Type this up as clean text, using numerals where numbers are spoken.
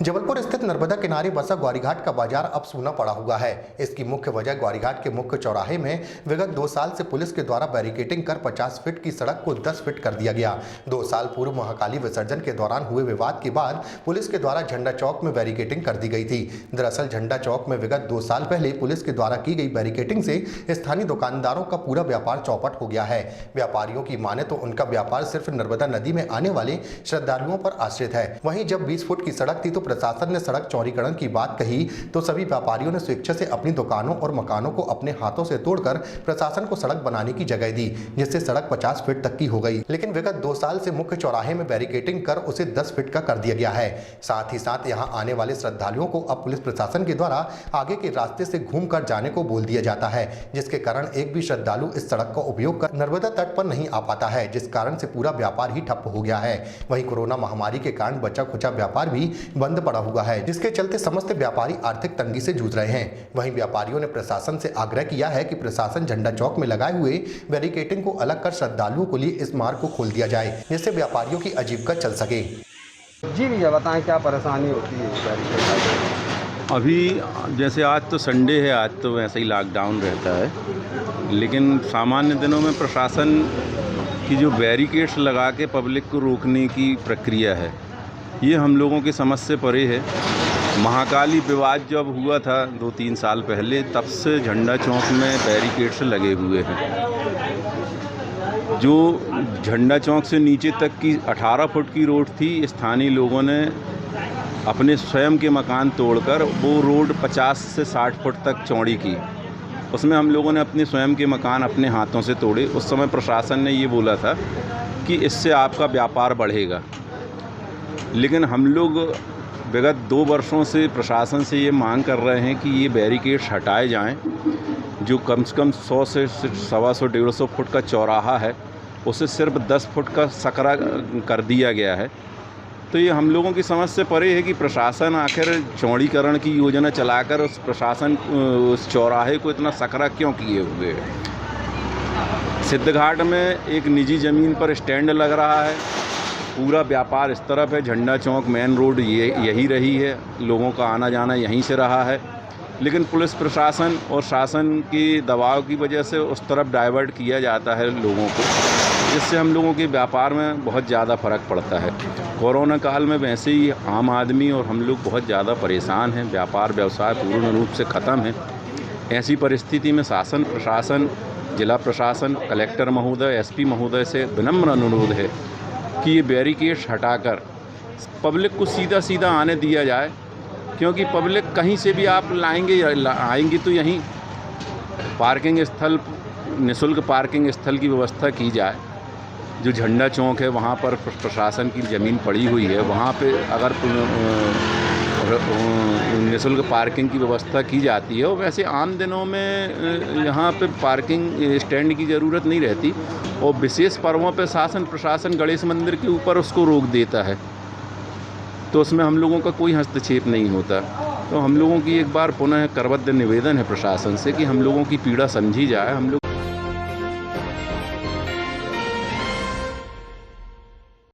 जबलपुर स्थित नर्मदा किनारे बसा ग्वारीघाट का बाजार अब सूना पड़ा हुआ है। इसकी मुख्य वजह ग्वारीघाट के मुख्य चौराहे में विगत 2 साल से पुलिस के द्वारा बैरिकेडिंग कर 50 फीट की सड़क को 10 फीट कर दिया गया। 2 साल पूर्व महाकाली विसर्जन के दौरान हुए विवाद के बाद पुलिस के द्वारा झंडा चौक में बैरिकेडिंग कर दी गई थी। दरअसल झंडा चौक में विगत 2 साल पहले पुलिस के द्वारा की गई बैरिकेडिंग से स्थानीय दुकानदारों का पूरा व्यापार चौपट हो गया है। व्यापारियों की माने तो उनका व्यापार सिर्फ नर्मदा नदी में आने वाले श्रद्धालुओं पर आश्रित है। वहीं जब 20 फुट की सड़क थी तो प्रशासन ने सड़क चौड़ीकरण की बात कही तो सभी व्यापारियों ने स्वेच्छा से अपनी दुकानों और मकानों को अपने हाथों से तोड़कर प्रशासन को सड़क बनाने की जगह दी, जिससे सड़क 50 फीट तक की हो गई। लेकिन विगत 2 साल से मुख्य चौराहे में बैरिकेडिंग कर उसे 10 फीट का कर दिया गया है। साथ ही साथ यहां आने वाले श्रद्धालुओं को अब पुलिस प्रशासन के द्वारा आगे के रास्ते से घूमकर जाने को बोल दिया जाता है, जिसके कारण एक भी श्रद्धालु इस सड़क का उपयोग कर नर्मदा तट पर नहीं आ पाता है, जिस कारण से पूरा व्यापार ही ठप हो गया है। वहीं कोरोना महामारी के कारण बचा खुचा व्यापार भी बंद पड़ा हुआ है, जिसके चलते समस्त व्यापारी आर्थिक तंगी से जूझ रहे हैं। वहीं व्यापारियों ने प्रशासन से आग्रह किया है कि प्रशासन झंडा चौक में लगाए हुए बैरिकेडिंग को अलग कर श्रद्धालुओं के लिए इस मार्ग को खोल दिया जाए, जिससे व्यापारियों की आजीविका चल सके। जी भैया बताएं क्या परेशानी होती है? अभी जैसे आज तो संडे है, आज तो वैसे ही लॉकडाउन रहता है, लेकिन सामान्य दिनों में प्रशासन की जो बैरिकेड्स लगा के पब्लिक को रोकने की प्रक्रिया है, ये हम लोगों की समझ से परे है। महाकाली विवाद जब हुआ था 2-3 साल पहले, तब से झंडा चौक में बैरिकेड्स लगे हुए हैं। जो झंडा चौक से नीचे तक की 18 फुट की रोड थी, स्थानीय लोगों ने अपने स्वयं के मकान तोड़कर वो रोड 50 से 60 फुट तक चौड़ी की। उसमें हम लोगों ने अपने स्वयं के मकान अपने हाथों से तोड़े। उस समय प्रशासन ने ये बोला था कि इससे आपका व्यापार बढ़ेगा, लेकिन हम लोग विगत 2 वर्षों से प्रशासन से ये मांग कर रहे हैं कि ये बैरिकेड्स हटाए जाएं। जो कम से कम 100 से 125-150 फुट का चौराहा है, उसे सिर्फ 10 फुट का सकरा कर दिया गया है। तो ये हम लोगों की समझ से परे है कि प्रशासन आखिर चौड़ीकरण की योजना चलाकर उस चौराहे को इतना सकरा क्यों किए हुए है। सिद्धघाट में एक निजी ज़मीन पर स्टैंड लग रहा है, पूरा व्यापार इस तरफ है, झंडा चौक मेन रोड यही रही है, लोगों का आना जाना यहीं से रहा है, लेकिन पुलिस प्रशासन और शासन के दबाव की वजह से उस तरफ डाइवर्ट किया जाता है लोगों को, जिससे हम लोगों के व्यापार में बहुत ज़्यादा फ़र्क पड़ता है। कोरोना काल में वैसे ही आम आदमी और हम लोग बहुत ज़्यादा परेशान हैं, व्यापार व्यवसाय पूर्ण रूप से ख़त्म है। ऐसी परिस्थिति में शासन प्रशासन, जिला प्रशासन, कलेक्टर महोदय, एसपी महोदय से विनम्र अनुरोध है कि ये बैरिकेड्स हटाकर पब्लिक को सीधा सीधा आने दिया जाए, क्योंकि पब्लिक कहीं से भी आप आएंगी तो यहीं पार्किंग स्थल, निःशुल्क पार्किंग स्थल की व्यवस्था की जाए। जो झंडा चौक है वहाँ पर प्रशासन की ज़मीन पड़ी हुई है, वहाँ पे अगर निःशुल्क पार्किंग की व्यवस्था की जाती है, और वैसे आम दिनों में यहाँ पे पार्किंग स्टैंड की ज़रूरत नहीं रहती, और विशेष पर्वों पे शासन प्रशासन गणेश मंदिर के ऊपर उसको रोक देता है, तो उसमें हम लोगों का कोई हस्तक्षेप नहीं होता। तो हम लोगों की एक बार पुनः करबद्ध निवेदन है प्रशासन से कि हम लोगों की पीड़ा समझी जाए। हम लोग